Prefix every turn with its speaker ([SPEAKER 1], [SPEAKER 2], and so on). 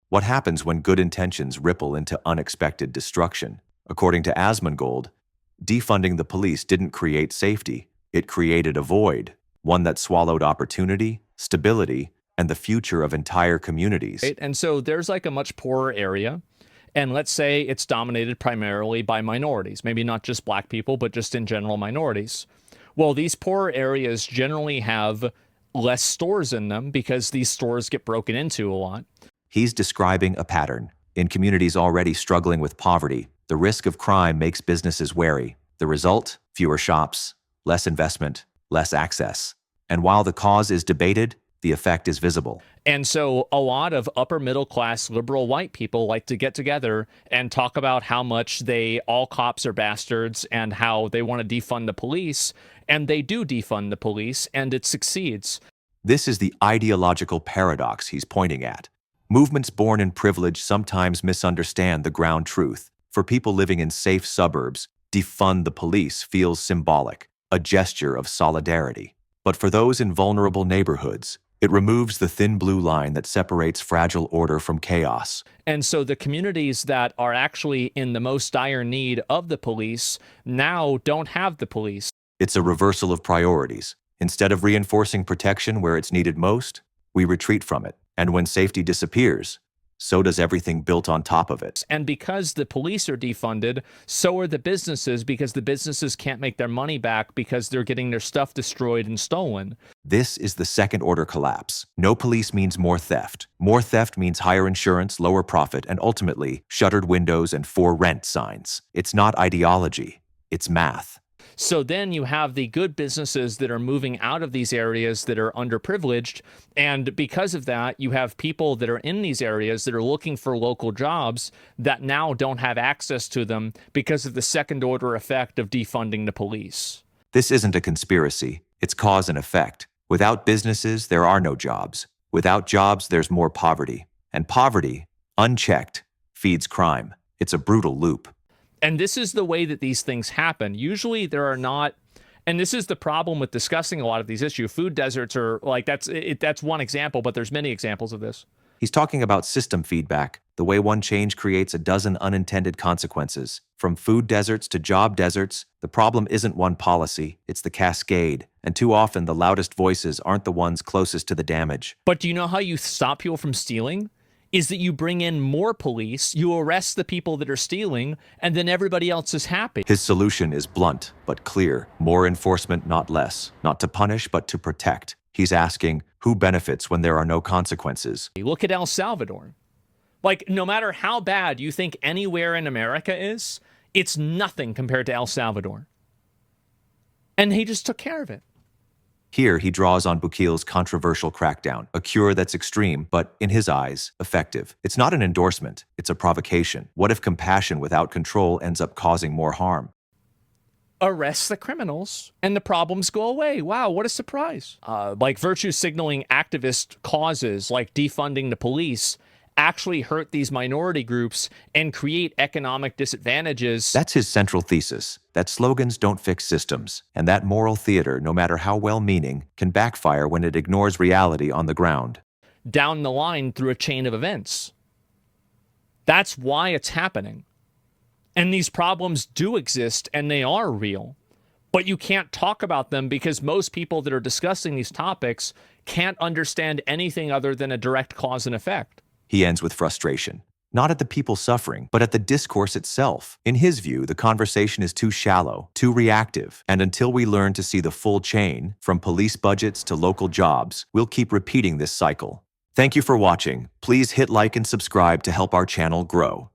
[SPEAKER 1] What happens when good intentions ripple into unexpected destruction? According to Asmongold, defunding the police didn't create safety, it created a void, one that swallowed opportunity, stability, and the future of entire communities.
[SPEAKER 2] Right? And so there's like a much poorer area, and let's say it's dominated primarily by minorities, maybe not just black people, but just in general minorities. Well, these poorer areas generally have less stores in them because these stores get broken into a lot.
[SPEAKER 1] He's describing a pattern. In communities already struggling with poverty, the risk of crime makes businesses wary. The result? Fewer shops, less investment, less access. And while the cause is debated, the effect is visible.
[SPEAKER 2] And so a lot of upper middle class liberal white people like to get together and talk about how much all cops are bastards and how they want to defund the police. And they do defund the police, and it succeeds.
[SPEAKER 1] This is the ideological paradox he's pointing at. Movements born in privilege sometimes misunderstand the ground truth. For people living in safe suburbs, defund the police feels symbolic, a gesture of solidarity. But for those in vulnerable neighborhoods, it removes the thin blue line that separates fragile order from chaos.
[SPEAKER 2] And so the communities that are actually in the most dire need of the police now don't have the police.
[SPEAKER 1] It's a reversal of priorities. Instead of reinforcing protection where it's needed most, we retreat from it. And when safety disappears, so does everything built on top of it.
[SPEAKER 2] And because the police are defunded, so are the businesses, because the businesses can't make their money back because they're getting their stuff destroyed and stolen.
[SPEAKER 1] This is the second-order collapse. No police means more theft. More theft means higher insurance, lower profit, and ultimately, shuttered windows and for rent signs. It's not ideology, it's math.
[SPEAKER 2] So then you have the good businesses that are moving out of these areas that are underprivileged. And because of that, you have people that are in these areas that are looking for local jobs that now don't have access to them because of the second order effect of defunding the police.
[SPEAKER 1] This isn't a conspiracy. It's cause and effect. Without businesses, there are no jobs. Without jobs, there's more poverty. And poverty, unchecked, feeds crime. It's a brutal loop.
[SPEAKER 2] And this is the way that these things happen. Usually there are not, and this is the problem with discussing a lot of these issues. Food deserts are like, that's one example, but there's many examples of this.
[SPEAKER 1] He's talking about system feedback, the way one change creates a dozen unintended consequences. From food deserts to job deserts, the problem isn't one policy, it's the cascade. And too often, the loudest voices aren't the ones closest to the damage.
[SPEAKER 2] But do you know how you stop people from stealing? Is that you bring in more police, you arrest the people that are stealing, and then everybody else is happy.
[SPEAKER 1] His solution is blunt, but clear. More enforcement, not less. Not to punish, but to protect. He's asking, who benefits when there are no consequences?
[SPEAKER 2] Look at El Salvador. Like, no matter how bad you think anywhere in America is, it's nothing compared to El Salvador. And he just took care of it.
[SPEAKER 1] Here, he draws on Bukele's controversial crackdown, a cure that's extreme, but, in his eyes, effective. It's not an endorsement, it's a provocation. What if compassion without control ends up causing more harm?
[SPEAKER 2] Arrest the criminals, and the problems go away. Wow, what a surprise. Like virtue signaling activist causes, like defunding the police, actually hurt these minority groups and create economic disadvantages.
[SPEAKER 1] That's his central thesis, that slogans don't fix systems, and that moral theater, no matter how well-meaning, can backfire when it ignores reality on the ground.
[SPEAKER 2] Down the line through a chain of events. That's why it's happening. And these problems do exist, and they are real. But you can't talk about them because most people that are discussing these topics can't understand anything other than a direct cause and effect.
[SPEAKER 1] He ends with frustration, not at the people suffering, but at the discourse itself. In his view, the conversation is too shallow, too reactive, and until we learn to see the full chain, from police budgets to local jobs, we'll keep repeating this cycle. Thank you for watching. Please hit like and subscribe to help our channel grow.